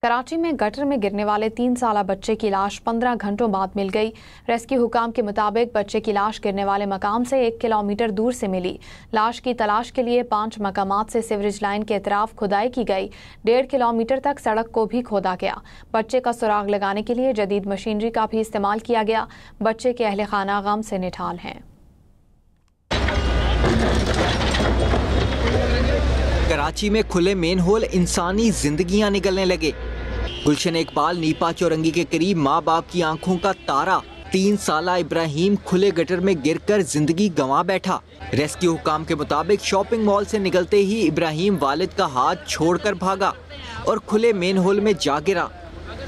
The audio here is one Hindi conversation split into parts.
कराची में गटर में गिरने वाले 3 साला बच्चे की लाश 15 घंटों बाद मिल गई। रेस्क्यू हुकाम के मुताबिक बच्चे की लाश गिरने वाले मकाम से 1 किलोमीटर दूर से मिली। लाश की तलाश के लिए 5 मकामात से सीवरेज लाइन के अतराफ खुदाई की गई। 1.5 किलोमीटर तक सड़क को भी खोदा गया। बच्चे का सुराग लगाने के लिए जदीद मशीनरी का भी इस्तेमाल किया गया। बच्चे के अहले खाना गम से निठाल हैं। कराची में खुले मेन होल इंसानी जिंदगियां निकलने लगे। गुलशन इकबाल नीपा चौरंगी के करीब माँ बाप की आंखों का तारा 3 साला इब्राहिम खुले गटर में गिरकर जिंदगी गंवा बैठा। रेस्क्यू हुकाम के मुताबिक शॉपिंग मॉल से निकलते ही इब्राहिम वालिद का हाथ छोड़कर भागा और खुले मेन होल में जा गिरा।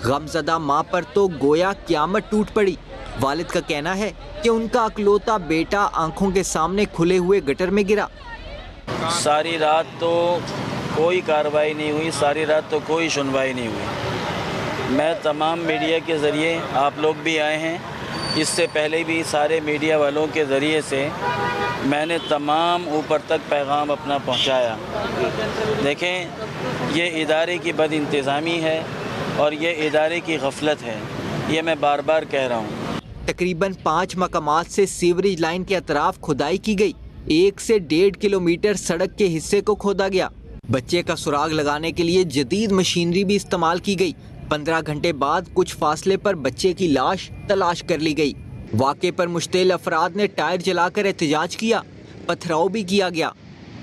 गमज़दा माँ पर तो गोया क़यामत टूट पड़ी। वालिद का कहना है कि उनका अकलौता बेटा आंखों के सामने खुले हुए गटर में गिरा। सारी रात तो कोई कार्रवाई नहीं हुई, सारी रात तो कोई सुनवाई नहीं हुई। मैं तमाम मीडिया के ज़रिए, आप लोग भी आए हैं, इससे पहले भी सारे मीडिया वालों के ज़रिए से मैंने तमाम ऊपर तक पैगाम अपना पहुंचाया। देखें, ये इदारे की बदइंतज़ामी है और ये इदारे की गफलत है, ये मैं बार बार कह रहा हूँ। तकरीबन 5 मकामात से सीवरेज लाइन के अतराफ खुदाई की गई। 1 से 1.5 किलोमीटर सड़क के हिस्से को खोदा गया। बच्चे का सुराग लगाने के लिए जदीद मशीनरी भी इस्तेमाल की गई। 15 घंटे बाद कुछ फासले पर बच्चे की लाश तलाश कर ली गई। वाक़े पर मुश्तिल अफराद ने टायर जलाकर एहतजाज किया, पथराव भी किया गया।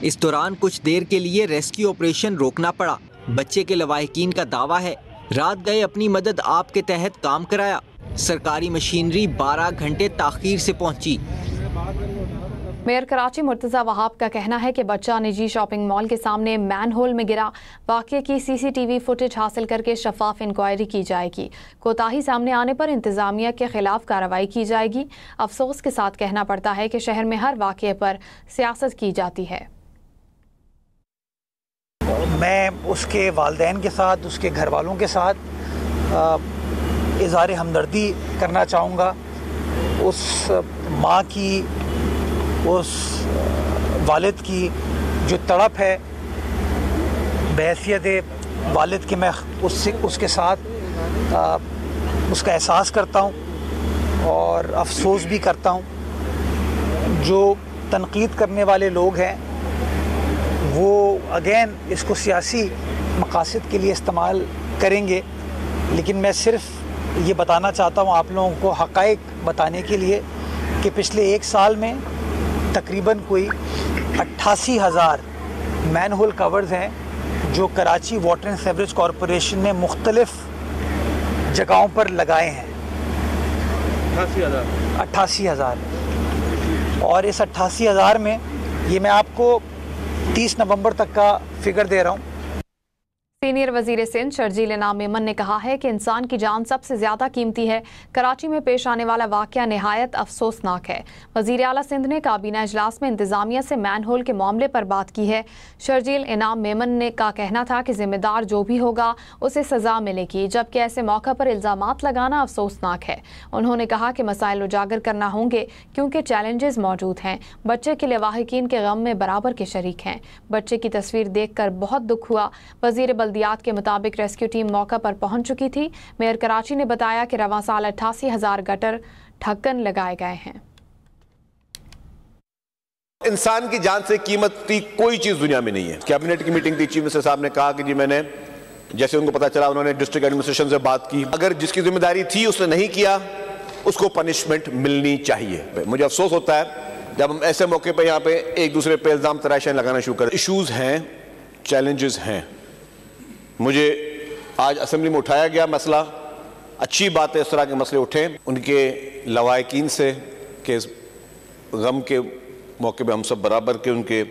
इस दौरान कुछ देर के लिए रेस्क्यू ऑपरेशन रोकना पड़ा। बच्चे के लवाहिकीन का दावा है रात गए अपनी मदद आप के तहत काम कराया। सरकारी मशीनरी 12 घंटे ताखीर से पहुंची। मेयर कराची मुर्तज़ा वहाब का कहना है कि बच्चा निजी शॉपिंग मॉल के सामने मैन होल में गिरा। वाक़े की CCTV फुटेज हासिल करके शफाफ इंक्वायरी की जाएगी। कोताही सामने आने पर इंतज़ामिया के खिलाफ कार्रवाई की जाएगी। अफसोस के साथ कहना पड़ता है कि शहर में हर वाक़े पर सियासत की जाती है। मैं उसके वालिदैन के साथ, उसके घर वालों के साथ इज़हार हमदर्दी करना चाहूँगा। उस माँ की, उस वालिद की जो तड़प है, बहैसियत वालिद के मैं उसके साथ उसका एहसास करता हूँ और अफसोस भी करता हूँ। जो तनकीद करने वाले लोग हैं वो अगेन इसको सियासी मकासद के लिए इस्तेमाल करेंगे, लेकिन मैं सिर्फ ये बताना चाहता हूँ आप लोगों को हक़ाइक़ बताने के लिए कि पिछले 1 साल में तकरीबन कोई 88,000 मैन होल कवर्स हैं जो Karachi water and sewerage corporation ने मुख्तलिफ जगहों पर लगाए हैं। 88,000 और इस 88,000 में ये मैं आपको 30 नवंबर तक का फिगर दे रहा हूँ। सीनियर वजीर सिंध शर्जील इनाम मेमन ने कहा है कि इंसान की जान सबसे ज्यादा कीमती है। कराची में पेश आने वाला वाकया निहायत अफसोसनाक है। वजीर आला सिंध ने काबीना इजलास में इंतजामिया से मैन होल के मामले पर बात की है। शर्जील इनाम मेमन ने का कहना था कि जिम्मेदार जो भी होगा उसे सजा मिलेगी, जबकि ऐसे मौका पर इल्जामात लगाना अफसोसनाक है। उन्होंने कहा कि मसाइल उजागर करना होंगे क्योंकि चैलेंजेस मौजूद हैं। बच्चे के लवाहिकीन के गम में बराबर के शरीक हैं। बच्चे की तस्वीर देख कर बहुत दुख हुआ। वजीर बल्दियात के मुताबिक रेस्क्यू टीम मौका पर पहुंच चुकी थी। मेयर कराची ने बताया कि रवां साल 88,000 गटर ढक्कन लगाए गए हैं। इंसान की जान से कीमती कोई चीज दुनिया में नहीं है। कैबिनेट की मीटिंग थी, चीफ मिनिस्टर साहब ने कहा कि जी मैंने, जैसे उनको पता चला उन्होंने डिस्ट्रिक्ट एडमिनिस्ट्रेशन से बात की, अगर जिसकी जिम्मेदारी थी उसने नहीं किया उसको पनिशमेंट मिलनी चाहिए। मुझे अफसोस होता है जब हम ऐसे मौके पर यहाँ पे एक दूसरे पे इल्जाम तराशियां लगाना शुरू कर। इशूज हैं, चैलेंजेस हैं। मुझे आज असेंबली में उठाया गया मसला, अच्छी बात है इस तरह के मसले उठें। उनके लवाहिकीन से के गम के मौके पे हम सब बराबर के उनके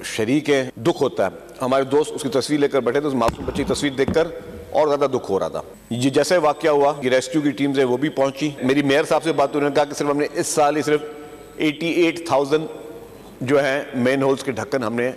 शरीक हैं। दुख होता है। हमारे दोस्त उसकी तस्वीर लेकर बैठे थे, उस मासूम बच्ची की तस्वीर देखकर और ज़्यादा दुख हो रहा था। ये जैसे वाकया हुआ कि रेस्क्यू की टीम से वो भी पहुंची। मेरी मेयर साहब से बात हुई, उन्होंने कहा कि सिर्फ हमने इस साल ही सिर्फ 88,000 जो हैं मेन होल्स के ढक्कन हमने